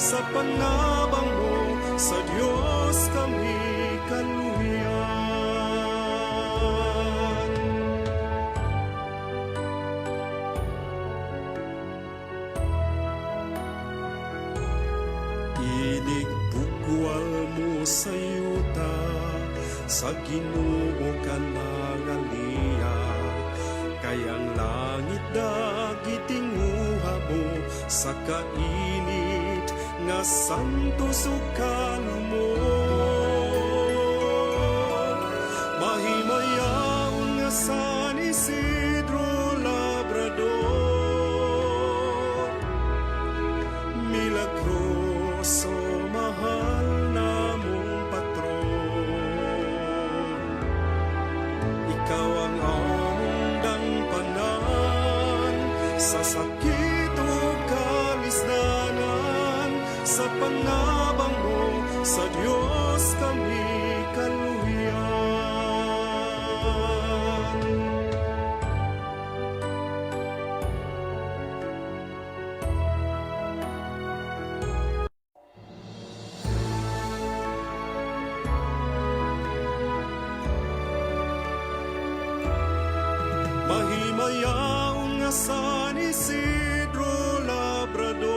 sa panabang mo, sa Diyos kami kaluyan. Ilig bukwal mo sa yuta, sa Ginoo ka nangalia, kayang langit dagitinguha mo sa kainit nga santo sukalo mo. Mahimayaw nga San Isidro Labrador, milagroso mahal namong patron. Ikaw ang among dangpanan sa sakit o kalisdanan, sa panabang mo, sa Diyos kami kaluyan. Mahimayaw nga San Isidro Labrador,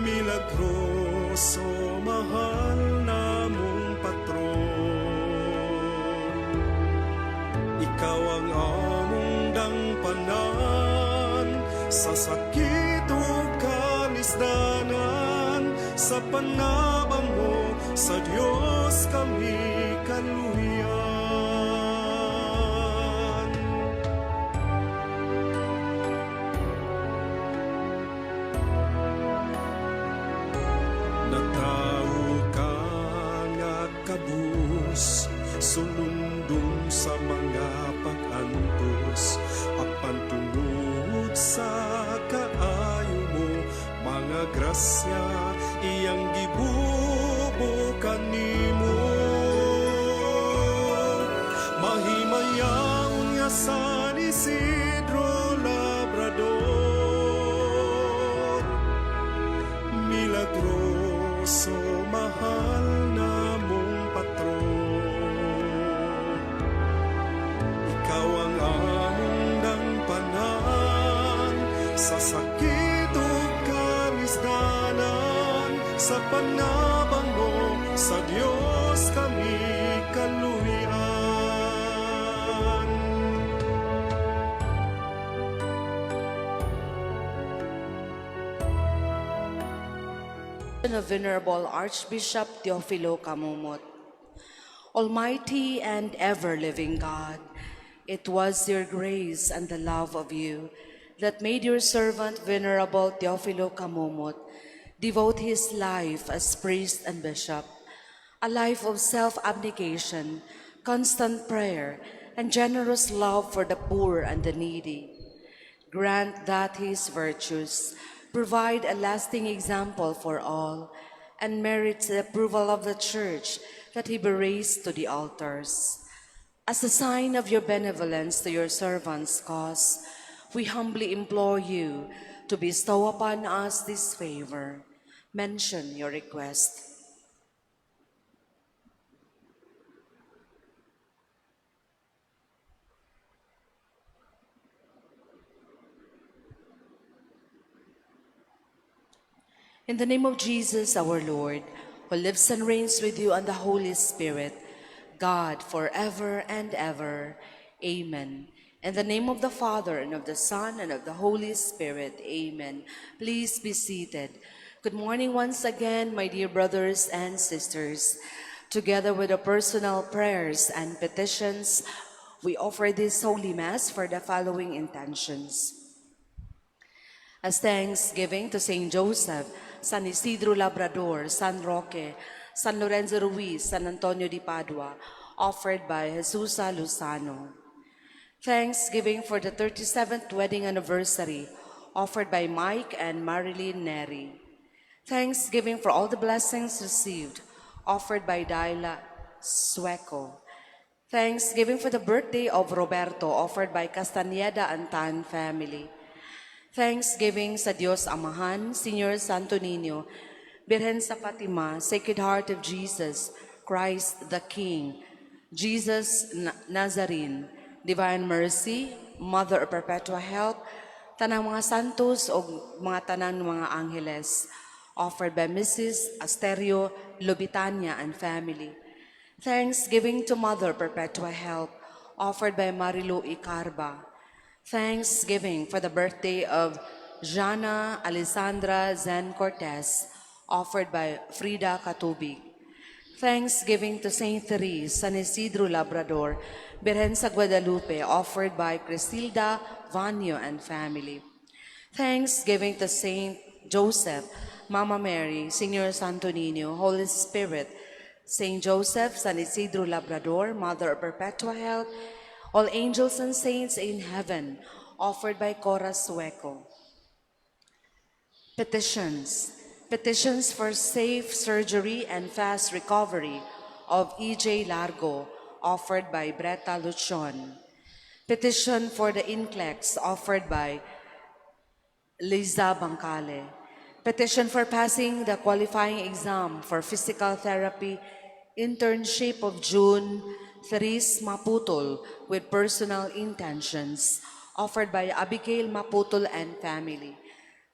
milagroso mahal namong patron. Ikaw ang among dangpanan sa sakit o kalisdanan, sa panabang mo, sa Diyos kami kaluyan. Natao ka nga kabus, sulundong sa mga pag-antos, apan tungod sa kaayo mo, mga grasya iyang gibubukan nimo. Mahimayaw nga San Isidro Labrador, milagroso mahal namong patron. Ikaw ang among dangpanan sa sakit o kalisdanan, sa panabang mo, sa Diyos kami kaluyan. Of Venerable Archbishop Teofilo Camumot. Almighty and ever-living God, it was your grace and the love of you that made your servant Venerable Teofilo Camumot devote his life as priest and bishop, a life of self-abnegation, constant prayer, and generous love for the poor and the needy. Grant that his virtues provide a lasting example for all, and merits the approval of the Church that he be raised to the altars. As a sign of your benevolence to your servant's cause, we humbly implore you to bestow upon us this favor. Mention your request. In the name of Jesus our Lord, who lives and reigns with you and the Holy Spirit, God forever and ever. Amen. In the name of the Father, and of the Son, and of the Holy Spirit. Amen. Please be seated. Good morning once again, my dear brothers and sisters. Together with the personal prayers and petitions, we offer this Holy Mass for the following intentions. As thanksgiving to Saint Joseph, San Isidro Labrador, San Roque, San Lorenzo Ruiz, San Antonio de Padua, offered by Jesusa Luzano. Thanksgiving for the 37th wedding anniversary, offered by Mike and Marilyn Neri. Thanksgiving for all the blessings received, offered by Daila Sueco. Thanksgiving for the birthday of Roberto, offered by Castaneda and Tan family. Thanksgiving sa Diyos Amahan, Senior Santo Niño, Birhen sa Fatima, Sacred Heart of Jesus, Christ the King, Jesus Nazarene, Divine Mercy, Mother of Perpetual Help, tanang mga santos o mga tanang mga angeles, offered by Mrs. Asterio Lobitania and family. Thanksgiving to Mother Perpetual Help, offered by Marilu Icarba. Thanksgiving for the birthday of Jana Alessandra Zen Cortez, offered by Frida Katubig. Thanksgiving to Saint Therese, San Isidro Labrador, Birhen sa Guadalupe, offered by Cristilda Vanyo and family. Thanksgiving to Saint Joseph, Mama Mary, Senior Santo Niño, Holy Spirit, Saint Joseph, San Isidro Labrador, Mother of Perpetual Help, all angels and saints in heaven, offered by Cora Sueco. Petitions. Petitions for safe surgery and fast recovery of E.J. Largo, offered by Bretta Luchon. Petition for the NCLEX, offered by Liza Bancale. Petition for passing the qualifying exam for physical therapy internship of June Therese Maputol with personal intentions, offered by Abigail Maputol and family.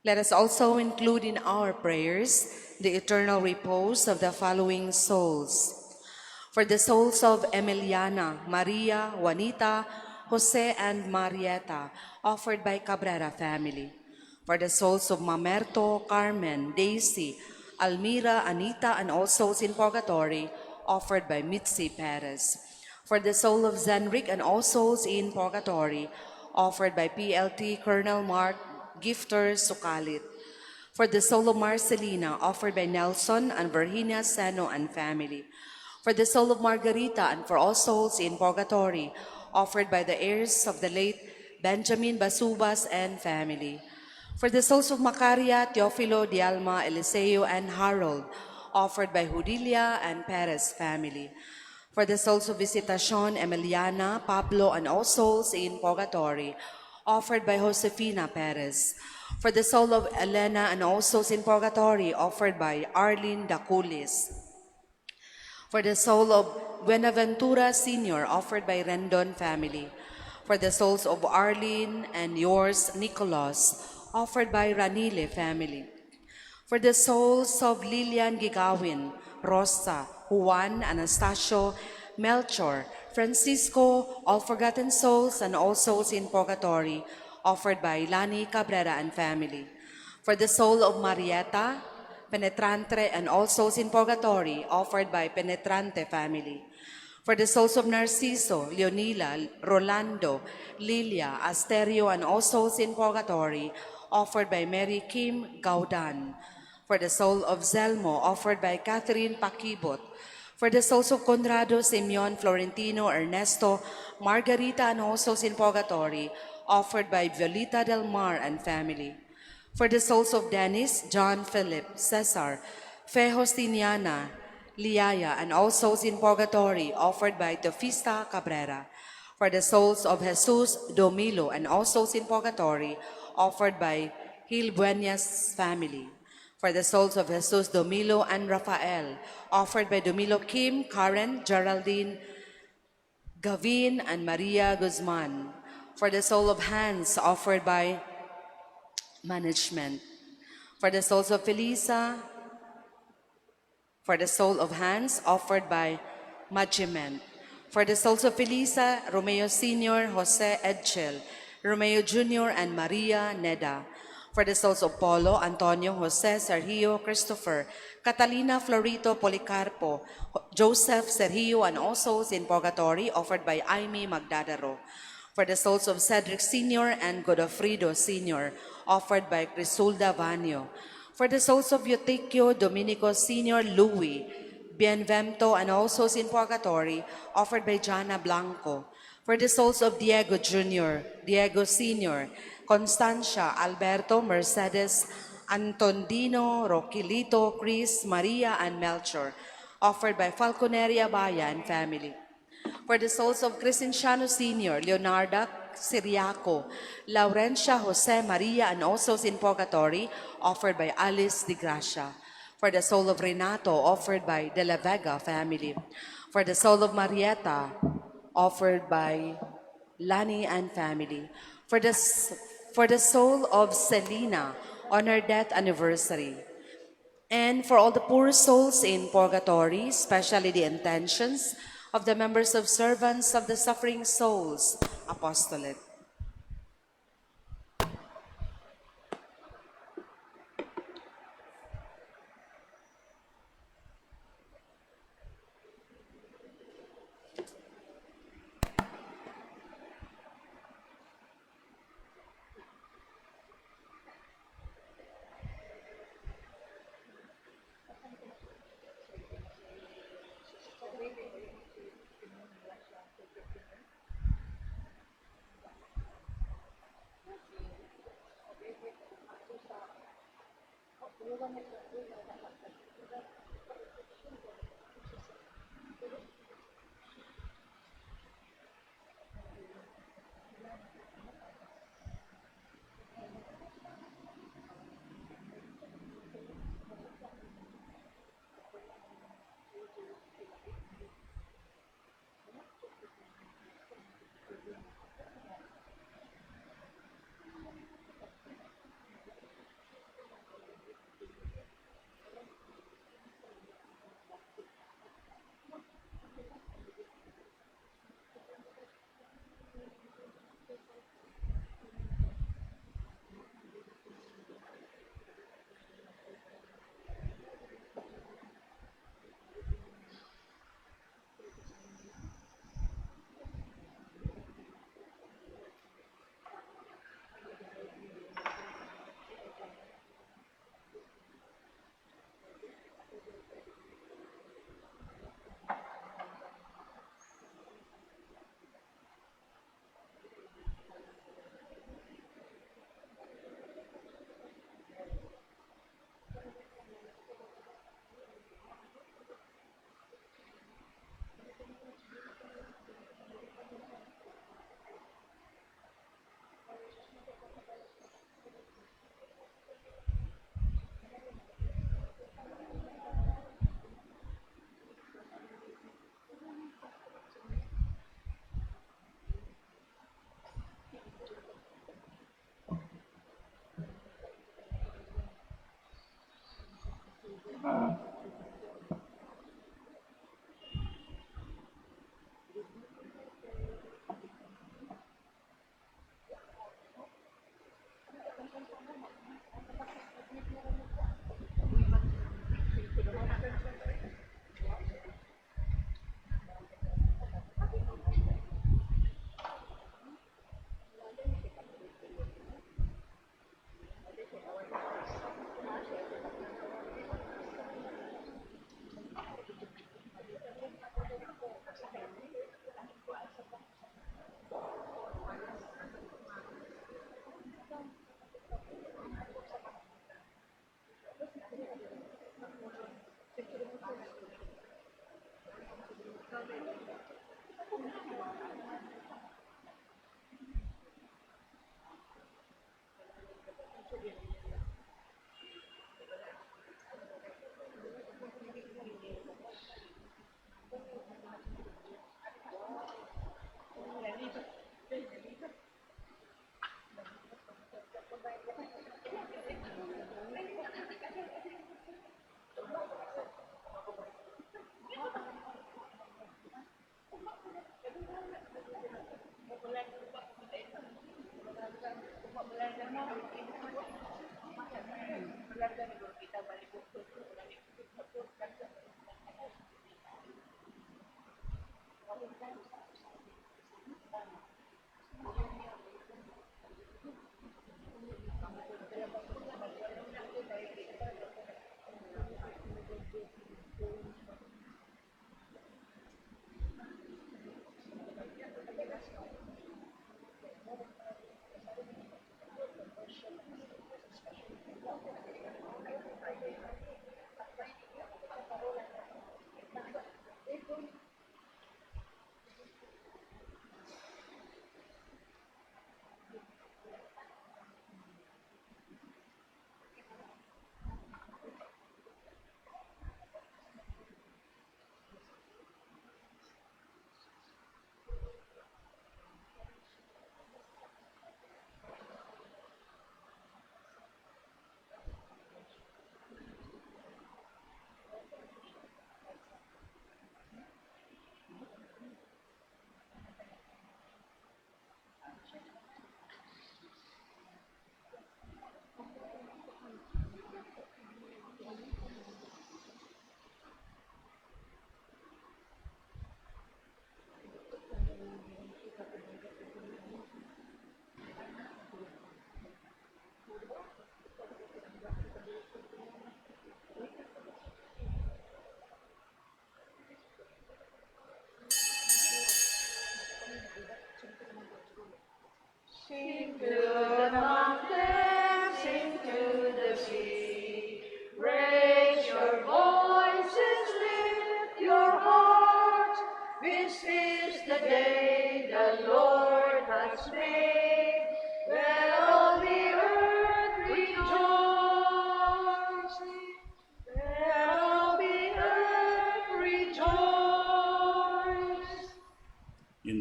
Let us also include in our prayers the eternal repose of the following souls. For the souls of Emiliana, Maria, Juanita, Jose, and Marieta, offered by Cabrera family. For the souls of Mamerto, Carmen, Daisy, Almira, Anita, and all souls in purgatory, offered by Mitzi Perez. For the soul of Zenric and all souls in purgatory, offered by PLT Colonel Mark Gifter Sukalit. For the soul of Marcelina, offered by Nelson and Virginia Seno and family. For the soul of Margarita and for all souls in purgatory, offered by the heirs of the late Benjamin Basubas and family. For the souls of Macaria, Teofilo, Dialma, Eliseo, and Harold, offered by Judilia and Perez family. For the souls of Visitacion, Emiliana, Pablo, and all souls in purgatory, offered by Josefina Perez. For the soul of Elena and all souls in purgatory, offered by Arlene Daculis. For the soul of Buenaventura Sr., offered by Rendon family. For the souls of Arlene and yours, Nicholas, offered by Ranile family. For the souls of Lilian Gigawin, Rosa, Juan, Anastasio, Melchor, Francisco, all forgotten souls and all souls in purgatory, offered by Lani Cabrera and family. For the soul of Marieta, Penetrante, and all souls in purgatory, offered by Penetrante family. For the souls of Narciso, Leonila, Rolando, Lilia, Asterio, and all souls in purgatory, offered by Mary Kim Gaudan. For the soul of Zelmo, offered by Catherine Pakibot. For the souls of Conrado, Simeon, Florentino, Ernesto, Margarita, and all souls in purgatory, offered by Violeta Del Mar and family. For the souls of Dennis, John Philip, Cesar, Fe Justiniana, Liaya, and all souls in purgatory, offered by Teofista Cabrera. For the souls of Jesus Domilo and all souls in purgatory, offered by Gil Buenas family. For the souls of Jesus Domilo and Rafael, offered by Domilo Kim, Karen, Geraldine, Gavin, and Maria Guzman. For the soul of Hans, offered by management. For the souls of Felisa, for the soul of Hans, offered by management. For the souls of Felisa, Romeo Sr., Jose Edchel, Romeo Jr., and Maria Neda. For the souls of Polo, Antonio, Jose, Sergio, Christopher, Catalina, Florito, Policarpo, Joseph, Sergio, and all souls in purgatory, offered by Aimee Magdadaro. For the souls of Cedric Sr. and Godofredo Sr., offered by Crisulda Vanyo. For the souls of Eutyquio, Dominico Sr., Louis, Bienvento, and all souls in purgatory, offered by Jana Blanco. For the souls of Diego Jr., Diego Sr., Constancia, Alberto, Mercedes, Antondino, Roquilito, Chris, Maria, and Melchor, offered by Falconeria Baya and family. For the souls of Crescenciano Sr., Leonarda, Siriaco, Laurencia Jose Maria, and also in purgatory, offered by Alice de Gracia. For the soul of Renato, offered by De La Vega family. For the soul of Marietta, offered by Lani and family. For the soul of Selena on her death anniversary. And for all the poor souls in purgatory, especially the intentions of the members of servants of the suffering souls, apostolate.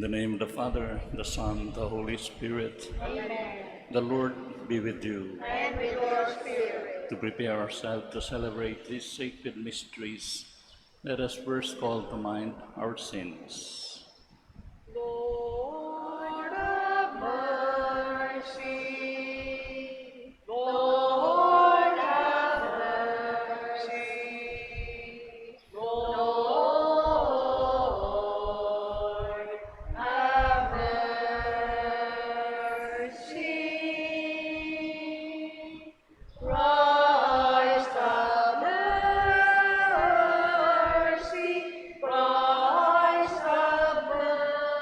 the name of the Father, the Son, the Holy Spirit. Amen. The Lord be with you. And with your spirit. To prepare ourselves to celebrate these sacred mysteries, let us first call to mind our sins. Lord of mercy, Lord have mercy, Lord have mercy. Christ have mercy, Christ have mercy.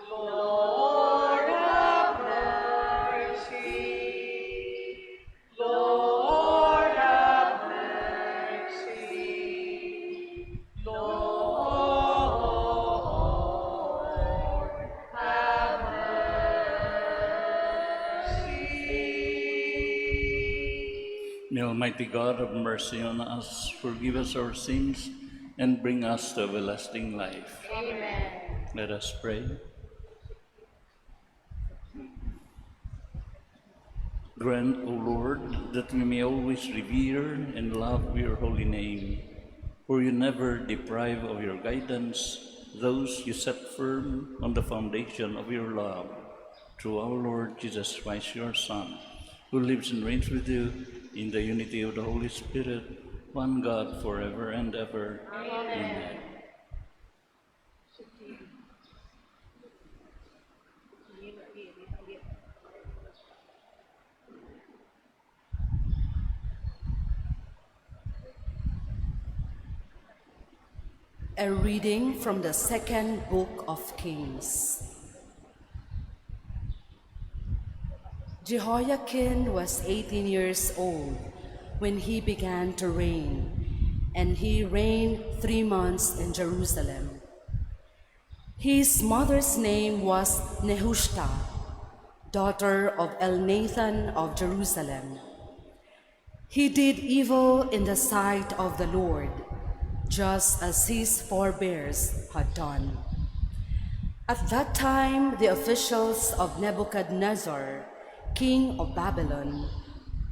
Lord have mercy, Lord have mercy, Lord have mercy. May Almighty God have mercy on us, forgive us our sins, and bring us to everlasting life. Amen. Let us pray. Grant, O Lord, that we may always revere and love your holy name, for you never deprive of your guidance those you set firm on the foundation of your love, through our Lord Jesus Christ, your Son, who lives and reigns with you in the unity of the Holy Spirit, one God, forever and ever. Amen. A reading from the second book of Kings. Jehoiakim was 18 years old when he began to reign, and he reigned 3 months in Jerusalem. His mother's name was Nehushta, daughter of Elnathan of Jerusalem. He did evil in the sight of the Lord, just as his forebears had done. At that time, the officials of Nebuchadnezzar, king of Babylon,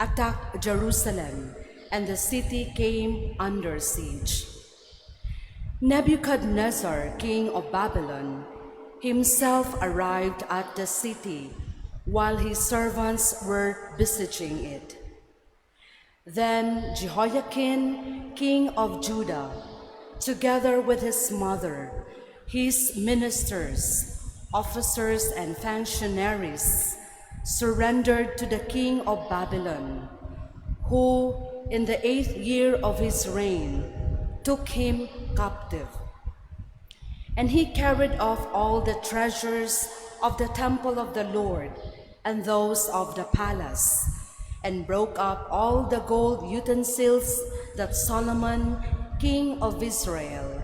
attacked Jerusalem, and the city came under siege. Nebuchadnezzar, king of Babylon, himself arrived at the city while his servants were besieging it. Then Jehoiakim, king of Judah, together with his mother, his ministers, officers, and functionaries, surrendered to the king of Babylon, who, in the 8th year of his reign, took him captive. And he carried off all the treasures of the temple of the Lord and those of the palace, and broke up all the gold utensils that Solomon, king of Israel,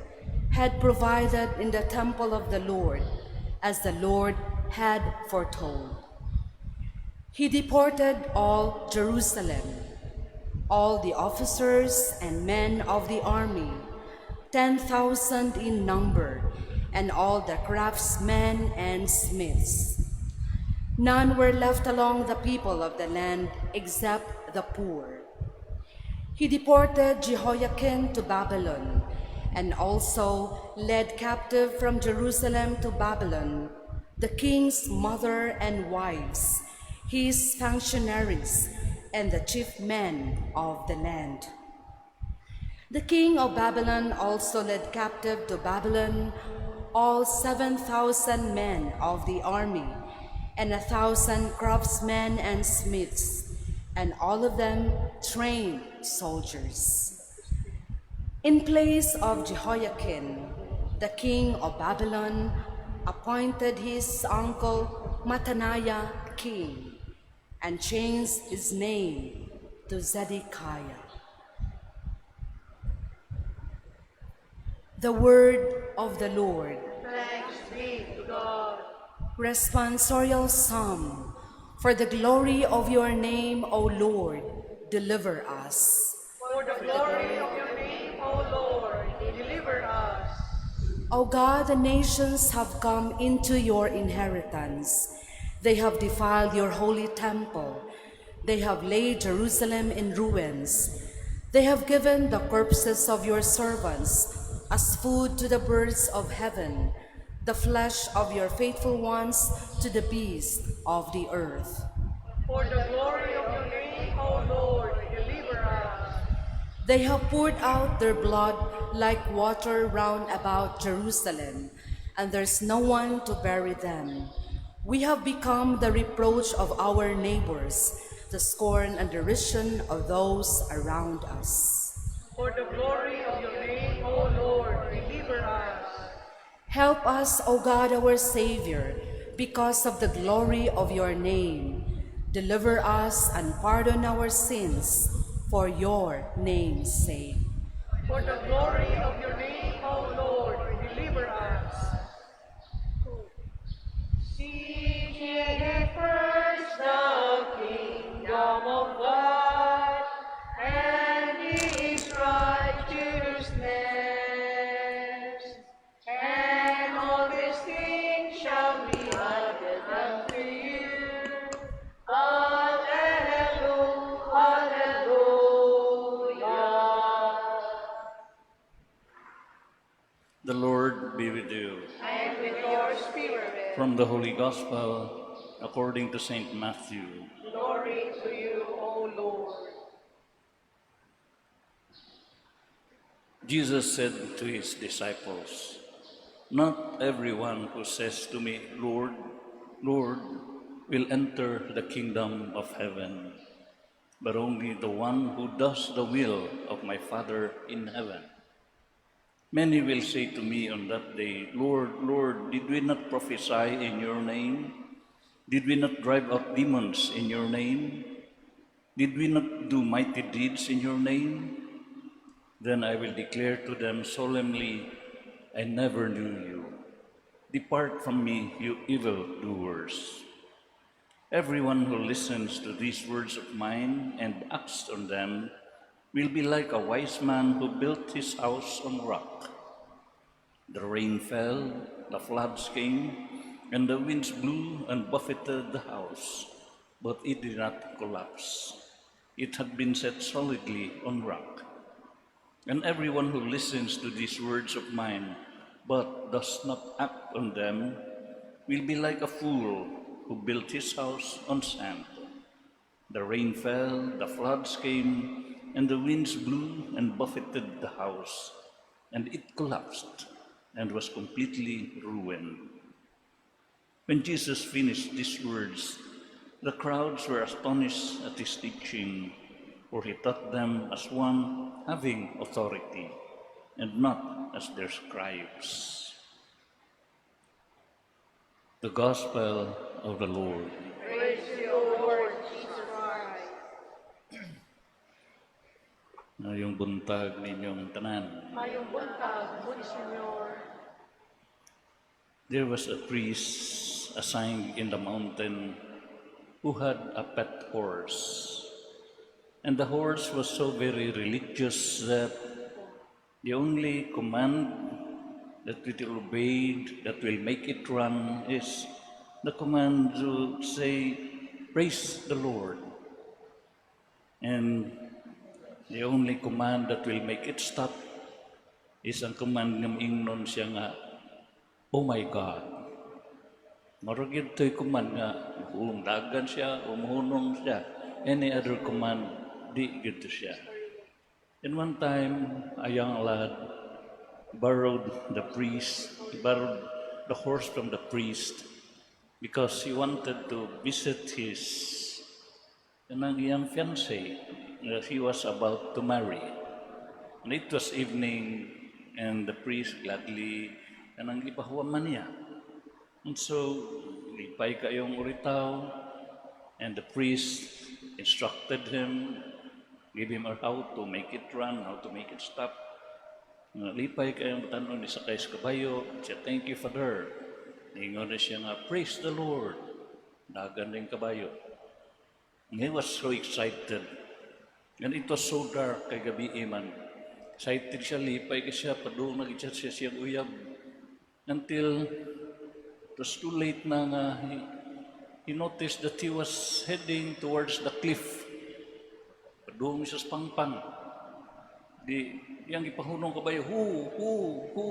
had provided in the temple of the Lord, as the Lord had foretold. He deported all Jerusalem, all the officers and men of the army, 10,000 in number, and all the craftsmen and smiths. None were left among the people of the land except the poor. He deported Jehoiakim to Babylon, and also led captive from Jerusalem to Babylon the king's mother and wives, his functionaries, and the chief men of the land. The king of Babylon also led captive to Babylon all 7,000 men of the army, and 1,000 craftsmen and smiths, and all of them trained soldiers. In place of Jehoiakim, the king of Babylon appointed his uncle Mattaniah king, and changed his name to Zedekiah. The word of the Lord. Thanks be to God. Responsorial Psalm. For the glory of your name, O Lord, deliver us. For the glory of your name, O Lord, deliver us. O God, the nations have come into your inheritance. They have defiled your holy temple. They have laid Jerusalem in ruins. They have given the corpses of your servants as food to the birds of heaven, the flesh of your faithful ones to the beasts of the earth. For the glory of your name, O Lord, deliver us. They have poured out their blood like water round about Jerusalem, and there's no one to bury them. We have become the reproach of our neighbors, the scorn and derision of those around us. For the glory of your name, O Lord, deliver us. Help us, O God, our Savior, because of the glory of your name. Deliver us and pardon our sins for your name's sake. For the glory of your name, O Lord, deliver us. Seek ye first the kingdom of God and his righteousness, and all these things shall be added unto you. Hallelujah, hallelujah. The Lord be with you. And with your spirit. From the Holy Gospel according to St. Matthew. Glory to you, O Lord. Jesus said to his disciples, "Not everyone who says to me, 'Lord, Lord,' will enter the kingdom of heaven, but only the one who does the will of my Father in heaven. Many will say to me on that day, 'Lord, Lord, did we not prophesy in your name? Did we not drive out demons in your name? Did we not do mighty deeds in your name?' Then I will declare to them solemnly, 'I never knew you. Depart from me, you evildoers.' Everyone who listens to these words of mine and acts on them will be like a wise man who built his house on rock. The rain fell, the floods came, and the winds blew and buffeted the house, but it did not collapse. It had been set solidly on rock. And everyone who listens to these words of mine but does not act on them will be like a fool who built his house on sand. The rain fell, the floods came, and the winds blew and buffeted the house, and it collapsed and was completely ruined." When Jesus finished these words, the crowds were astonished at his teaching, for he taught them as one having authority, and not as their scribes. The Gospel of the Lord. Praise you, O Lord Jesus Christ. Ngayong buntag ninyong tanan. Mayong buntag, Budi Senyor. There was a priest assigned in the mountain who had a pet horse. And the horse was so very religious that the only command that it will obey, that will make it run, is the command to say, "Praise the Lord." And the only command that will make it stop is ang command ng ingnon siya nga, "Oh my God." Marugid to'y command nga, dagan siya, umuhunong siya. Any other command, di gito siya. And one time, a young lad borrowed the horse from the priest because he wanted to visit his young fiancée that he was about to marry. And it was evening, and the priest gladly ipahuwaman niya. And so, lipay kayong uritaw, and the priest instructed him, give him how to make it run, how to make it stop. Lipay kayong tanon ni sakay sa kabayo, siya, "Thank you, Father." Ningon na siya nga, "Praise the Lord." Dagan din kabayo. And he was so excited. And it was so dark kay gabi man. Excited siya, lipay ka siya, padung nag-chat siya siyang uyab. Until it was too late na nga, he noticed that he was heading towards the cliff. Padung siya sa pangpang. Di, yang ipahunong kabayo, hu,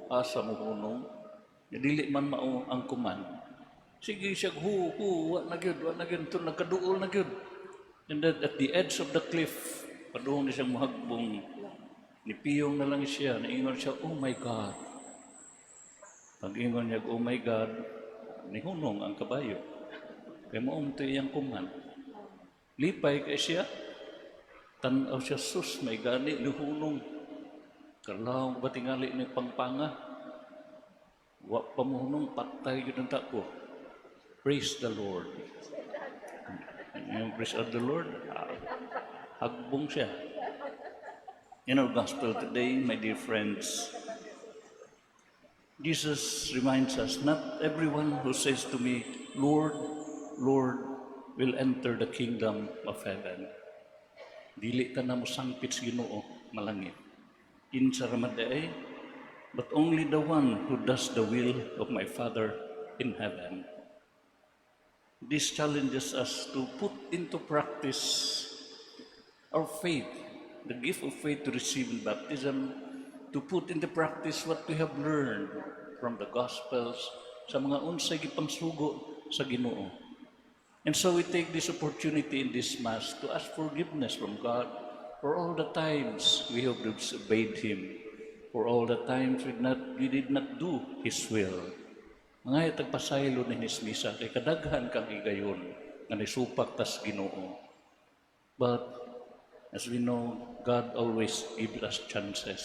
asa mo hunong. Dili man mao ang kuman. Sige siya, hu, wa na gyud, ito nagkaduol na gyud. And then at the edge of the cliff, padung niya siyang mahagbong, nipiyong na lang siya, naingon siya, oh my God. Pag-ingon niya, oh my God, nihunong ang kabayo. Kaya maong ito iyang kuman. Lipay kay siya, tanaw siya, sus, may gani, nihunong. Karlawang batingali ni pangpanga. Wa pa mo hunong, patay yun ang tako. Praise the Lord. Yung praise of the Lord, hagbong siya. In our gospel today, my dear friends, Jesus reminds us, not everyone who says to me, Lord, Lord, will enter the kingdom of heaven. Dili ka na mo sangpit sa Ginoo, malangit. Kinsa ramaday, but only the one who does the will of my Father in heaven. This challenges us to put into practice our faith, the gift of faith to receive in baptism, to put into practice what we have learned from the Gospels sa mga unsay gipangsugo sa Ginoo. And so we take this opportunity in this Mass to ask forgiveness from God for all the times we have disobeyed Him, for all the times we did not do His will. Mga tagpasaylo ni Misa, kay kadaghan kang higayon nga nisupak tas Ginoo. But as we know, God always gives us chances.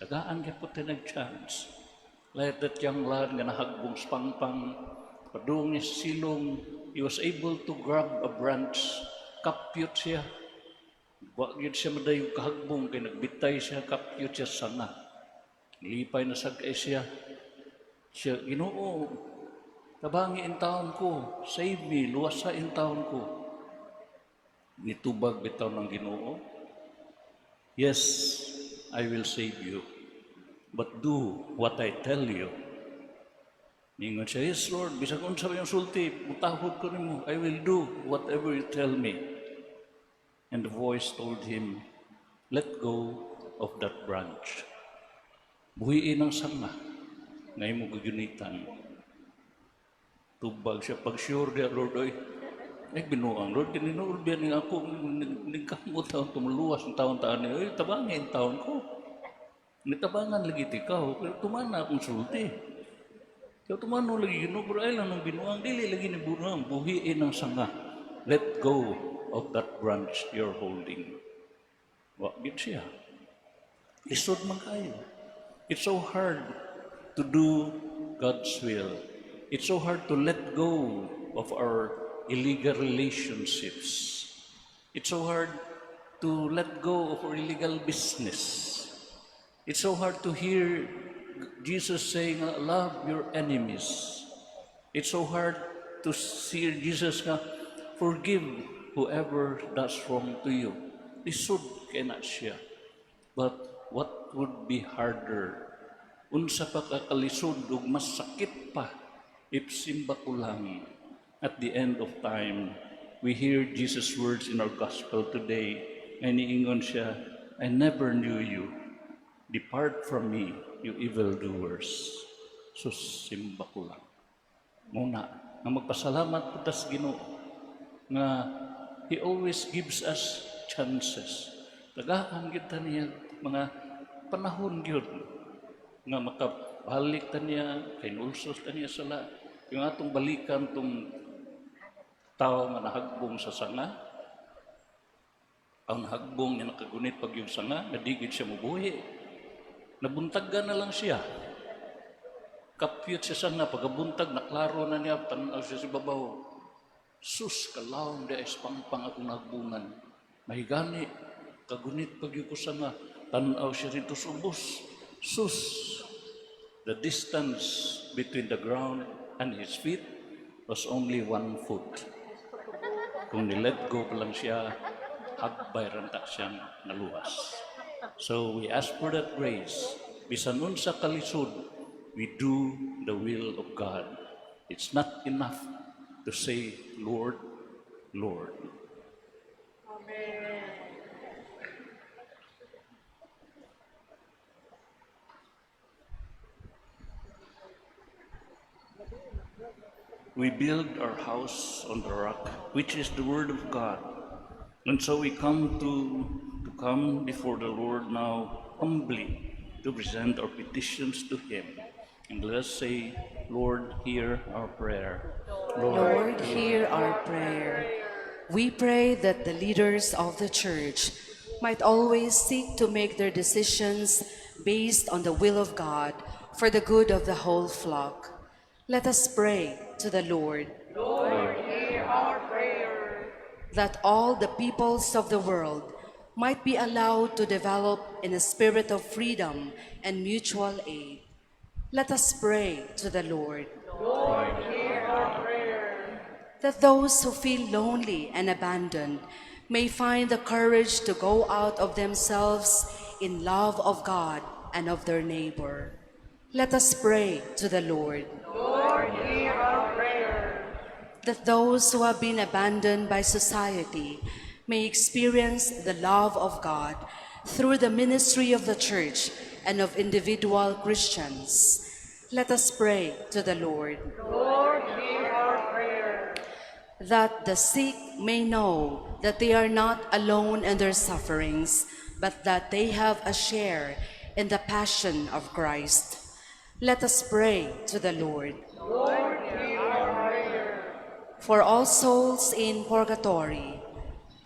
Tagaan ka po nag-chance. Like that young lad nga nahagbong sa pangpang, padung niya sa silong, he was able to grab a branch, kapyot siya. Wag yun siya madayong kahagbong, kaya nagbitay siya, kapyot siya sanga. Nilipay na sagay siya. Siya, Ginoo, tabangi in taon ko, save me, luwasa in taon ko. Nitubag bitaw ng Ginoo, yes, I will save you, but do what I tell you. Ningon siya, yes Lord, bisag unsa yung sulti, mutahod ko nimo, I will do whatever you tell me. And the voice told him, let go of that branch. Buhiin ang sanga, ngayon mo gagunitan. Tubag siya, pag sure dia, Lord, ay binuang, Lord, kininuulbihan niya ako, nagkamot taon, tumuluwas ng taon-taon niya, ay, tabangin taon ko. Nitabangan lagi ikaw, pero tumana akong sulti. Kaya tumano lagi, ginubro ay lang ng binuang, dili lagi ni binuang, buhiin ang sanga. Let go of that branch you're holding. Wagit siya. Lisod man kayo. It's so hard to do God's will. It's so hard to let go of our illegal relationships. It's so hard to let go of our illegal business. It's so hard to hear Jesus saying, love your enemies. It's so hard to hear Jesus nga, forgive whoever does wrong to you. Lisod kay na siya. But what would be harder? Unsa pa kakalisod ug mas sakit pa if simba ko lang. At the end of time, we hear Jesus' words in our gospel today, and niingon siya, I never knew you. Depart from me, you evildoers. So simba ko lang. Muna, nga magpasalamat po tas Ginoo, nga He always gives us chances. Tagaan kita niya mga panahon yun, nga makabalik ta niya, kinulsos ta niya sala, yung atong balikan tong tao nga nahagbong sa sanga, ang nahagbong niya nakagunit pag yung sanga, nadigid siya mabuhi, nabuntagan na lang siya, kapyot siya sanga, pagkabuntag, naklaro na niya, tanaw siya sa babaw, sus, kalawang di ay pangpang akong nahagbungan, mahigani, kagunit pag yung sanga, tanaw siya rito sa ubos, sus, the distance between the ground and his feet was only 1 foot. Kung nilet go pa lang siya, agbayran ta siyang naluwas. So we ask for that grace. Bisan unsa kalisod, we do the will of God. It's not enough to say, Lord, Lord. We build our house on the rock, which is the Word of God. And so we come come before the Lord now humbly to present our petitions to Him. And let us say, Lord, hear our prayer. Lord, hear our prayer. We pray that the leaders of the church might always seek to make their decisions based on the will of God for the good of the whole flock. Let us pray to the Lord. Lord, hear our prayer. That all the peoples of the world might be allowed to develop in a spirit of freedom and mutual aid. Let us pray to the Lord. Lord, hear our prayer. That those who feel lonely and abandoned may find the courage to go out of themselves in love of God and of their neighbor. Let us pray to the Lord. Lord, hear our prayer. That those who have been abandoned by society may experience the love of God through the ministry of the church and of individual Christians. Let us pray to the Lord. Lord, hear our prayer. That the sick may know that they are not alone in their sufferings, but that they have a share in the passion of Christ. Let us pray to the Lord. Lord, hear our prayer. For all souls in purgatory,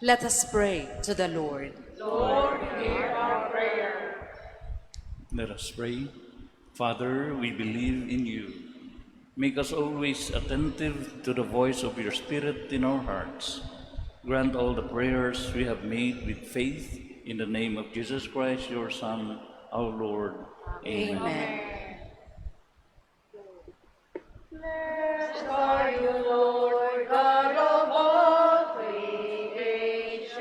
let us pray to the Lord. Lord, hear our prayer. Let us pray. Father, we believe in you. Make us always attentive to the voice of your Spirit in our hearts. Grant all the prayers we have made with faith in the name of Jesus Christ, your Son, our Lord. Amen. Blessed are you, Lord, God of all creation.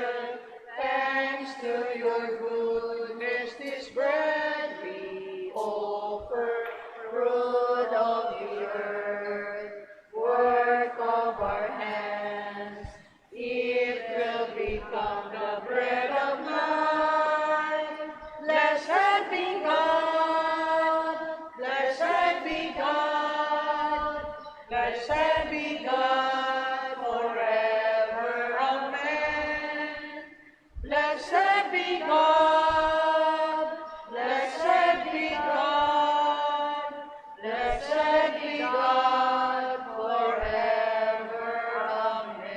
Thanks to your goodness, this bread we offer, fruit of the earth, work of our hands. It will become the bread of life. Blessed be God, blessed be God, blessed be God forever. Amen. Blessed be God, blessed be God, blessed be God forever. Amen.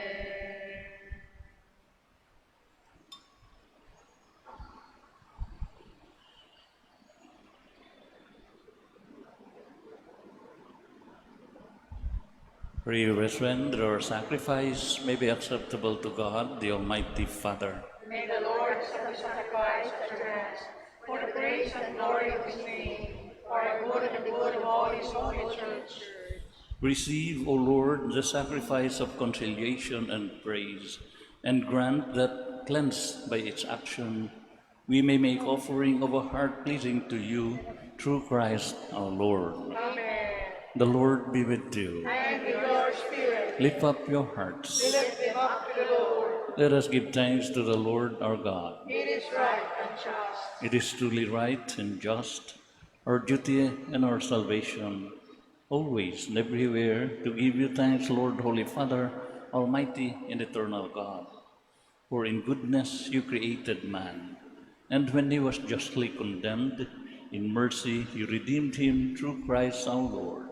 Pray, brethren, that our sacrifice may be acceptable to God, the Almighty Father. May the Lord accept the sacrifice at your hands, for the praise and glory of his name, for the good and the good of all his holy church. Receive, O Lord, the sacrifice of conciliation and praise, and grant that, cleansed by its action, we may make offering of a heart pleasing to you through Christ our Lord. Amen. The Lord be with you. And with your spirit, Lift up your hearts. lift them up to the Lord. Let us give thanks to the Lord our God. It is right and just. It is truly right and just, our duty and our salvation, always and everywhere to give you thanks, Lord, Holy Father, Almighty and eternal God. For in goodness you created man, and when he was justly condemned, in mercy you redeemed him through Christ our Lord.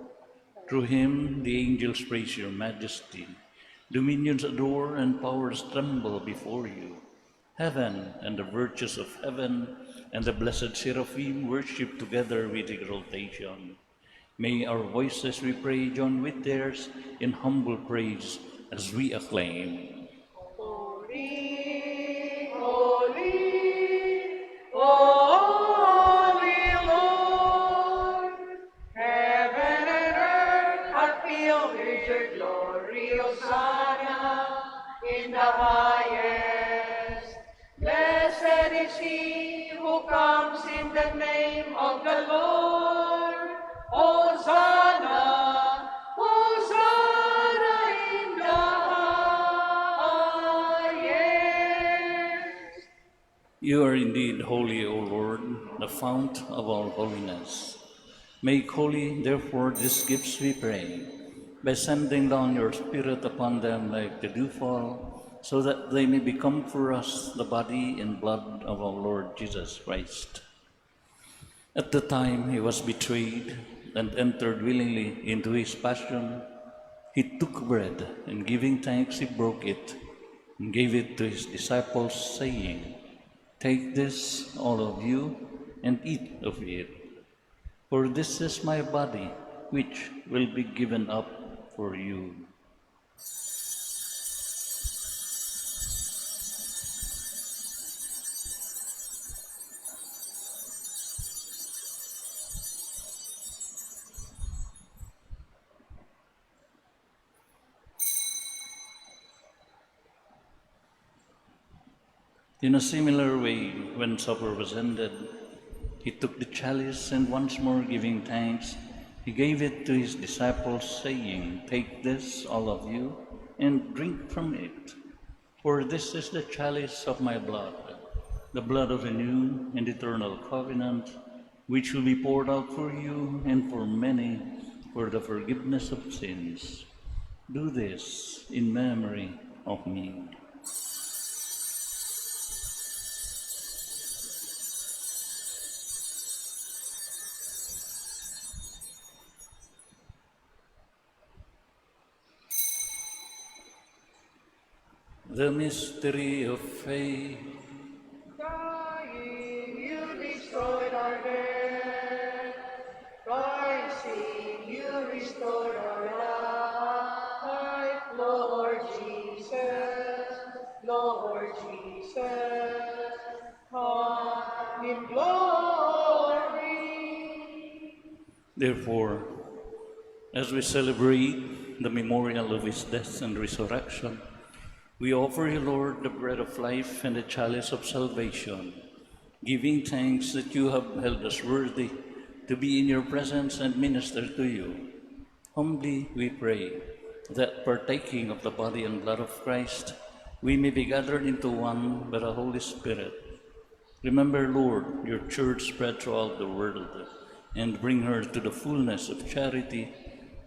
Through him the angels praise your majesty, dominions adore and powers tremble before you. Heaven and the virtues of heaven and the blessed seraphim worship together with exaltation. May our voices, we pray, join with theirs in humble praise as we acclaim. Holy, holy, holy Lord, heaven and earth are filled with your glory. Hosanna in the highest. Lord. Hosanna, Hosanna in the highest. You are indeed holy, O Lord, the fount of all holiness. Make holy, therefore, these gifts, we pray, by sending down your Spirit upon them like the dewfall, so that they may become for us the body and blood of our Lord Jesus Christ. At the time he was betrayed and entered willingly into his passion, he took bread, and giving thanks, he broke it and gave it to his disciples, saying, "Take this, all of you, and eat of it. For this is my body, which will be given up for you." In a similar way, when supper was ended, he took the chalice, and once more giving thanks, he gave it to his disciples, saying, "Take this, all of you, and drink from it. For this is the chalice of my blood, the blood of a new and eternal covenant, which will be poured out for you and for many for the forgiveness of sins. Do this in memory of me." The mystery of faith. Dying, you destroyed our death. Rising, you restored our life. Lord Jesus, Lord Jesus, come in glory. Therefore, as we celebrate the memorial of his death and resurrection, we offer you, Lord, the bread of life and the chalice of salvation, giving thanks that you have held us worthy to be in your presence and minister to you. Humbly we pray that, partaking of the body and blood of Christ, we may be gathered into one by the Holy Spirit. Remember, Lord, your church spread throughout the world, and bring her to the fullness of charity,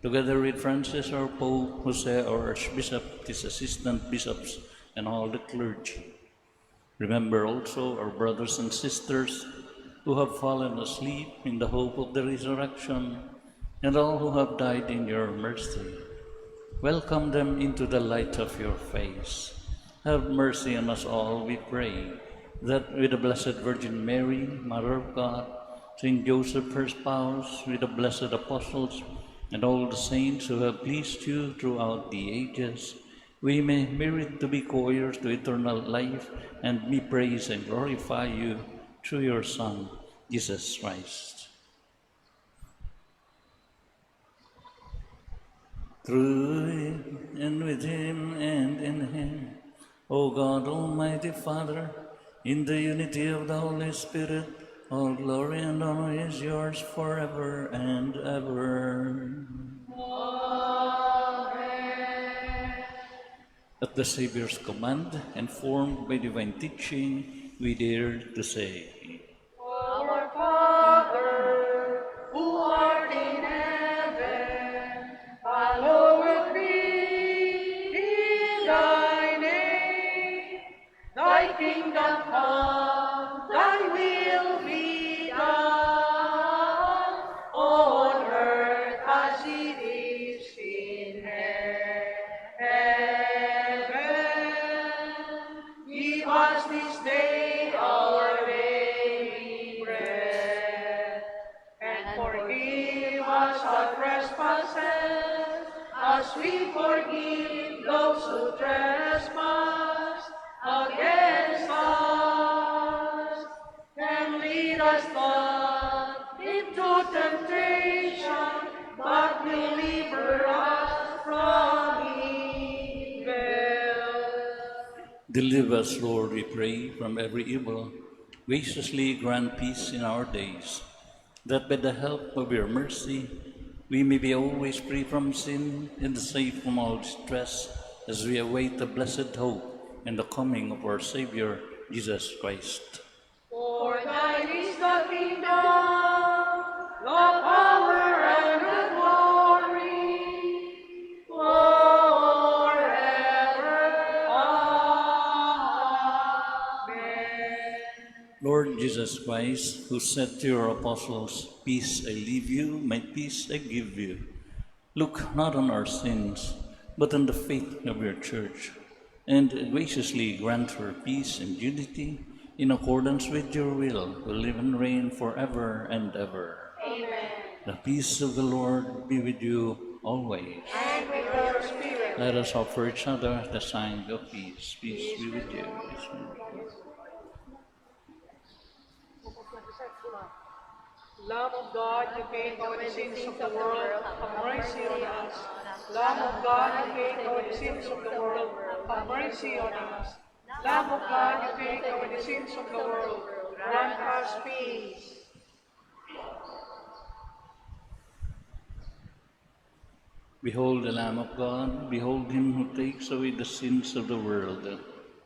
together with Francis our Pope, Jose our Archbishop, his assistant bishops, and all the clergy. Remember also our brothers and sisters who have fallen asleep in the hope of the resurrection, and all who have died in your mercy. Welcome them into the light of your face. Have mercy on us all, we pray, that with the Blessed Virgin Mary, Mother of God, Saint Joseph, her spouse, with the blessed apostles, and all the saints who have pleased you throughout the ages, we may merit to be co-heirs to eternal life, and may praise and glorify you through your Son, Jesus Christ. Through him, and with him, and in him, O God, Almighty Father, in the unity of the Holy Spirit, all glory and honor is yours forever and ever. Amen. At the Savior's command, and formed by divine teaching, we dare to say, Our Father, who art in heaven, hallowed be thy name. Thy kingdom come, thy will be done, on earth as it is in heaven. Give us this day our daily bread, and forgive us our trespasses, as we forgive those who trespass against us. And lead us not into temptation, but deliver us from evil. Deliver us, Lord, we pray, from every evil. Graciously grant peace in our days, that by the help of your mercy, we may be always free from sin and safe from all distress as we await the blessed hope and the coming of our Savior, Jesus Christ. For thine is the kingdom, the power, and the glory, forever. Amen. Lord Jesus Christ, who said to your apostles, "Peace I leave you, my peace I give you," look not on our sins, but on the faith of your church, and graciously grant her peace and unity in accordance with your will, who live and reign forever and ever. Amen. The peace of the Lord be with you always. And with your spirit. Let us offer each other the sign of peace. Peace be with you. Peace be with you. Lamb of God, you paid for the sins of the world, have mercy on us. Lamb of God, you paid for the sins of the world, have mercy on us. Lamb of God, you paid for the sins of the world, grant us peace. Behold the Lamb of God, behold him who takes away the sins of the world.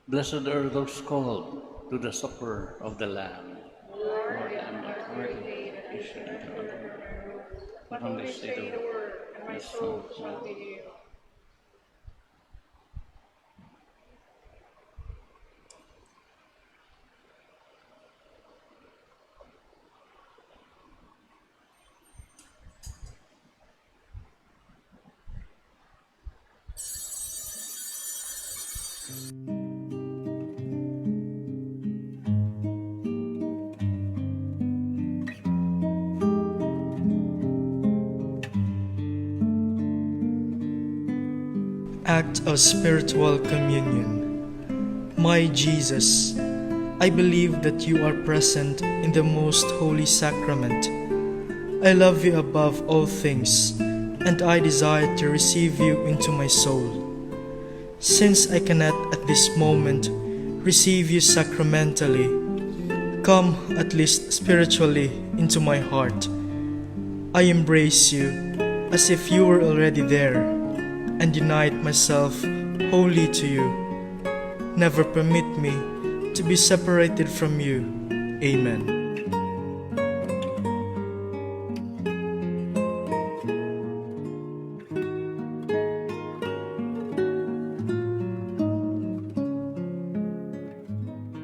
Blessed are those called to the supper of the Lamb. Lord, I am not worthy that you should enter under my roof, but only say the word, and my soul shall be healed. Act of Spiritual Communion. My Jesus, I believe that you are present in the most holy sacrament. I love you above all things, and I desire to receive you into my soul. Since I cannot at this moment receive you sacramentally, come at least spiritually into my heart. I embrace you as if you were already there, and unite myself wholly to you. Never permit me to be separated from you. Amen.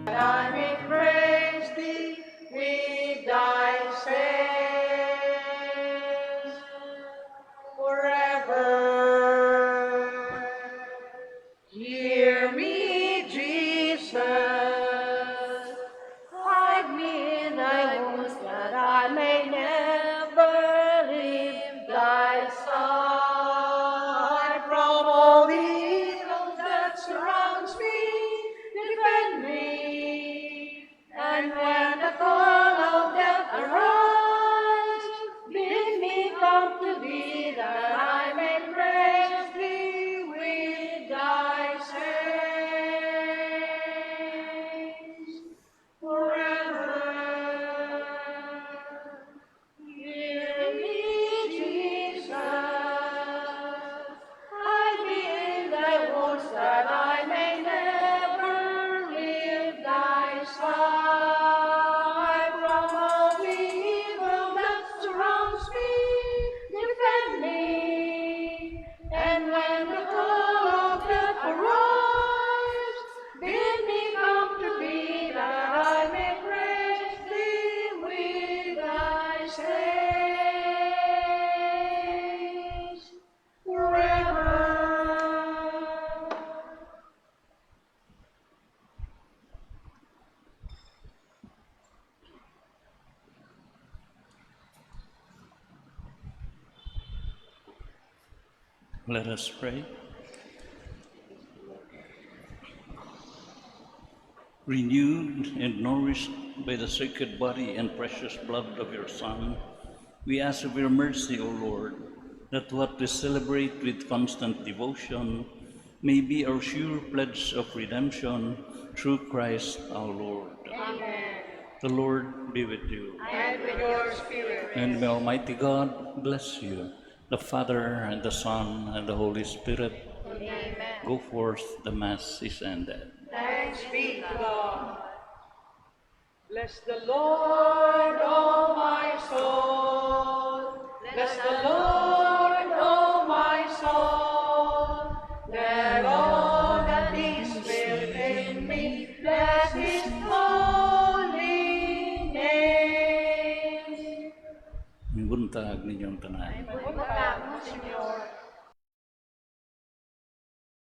I may praise thee with thy saints forever. Hear me, Jesus, hide me in thy wounds that I may never leave thy side. From all the evil that surrounds me, defend me. And when the call of death arrives, bid me come to thee, that I may praise thee with thy saints forever. Hear me, Jesus, hide me in thy wounds, that I may never leave thy side. From all the evil that surrounds me, defend me. And when the call of death arrives, bid me come to thee, that I may praise thee with thy saints forever. Let us pray. Renewed and nourished by the sacred body and precious blood of your Son, we ask of your mercy, O Lord, that what we celebrate with constant devotion may be our sure pledge of redemption through Christ our Lord. Amen. The Lord be with you. And with your spirit. And may Almighty God bless you, the Father, and the Son, and the Holy Spirit. Amen. Go forth, the Mass is ended. Thanks be to God. Bless the Lord, O my soul. Bless the Lord, O my soul. Let all that is within me bless His holy name. Buntag ninyong tanan. Buntag mo, Senyor.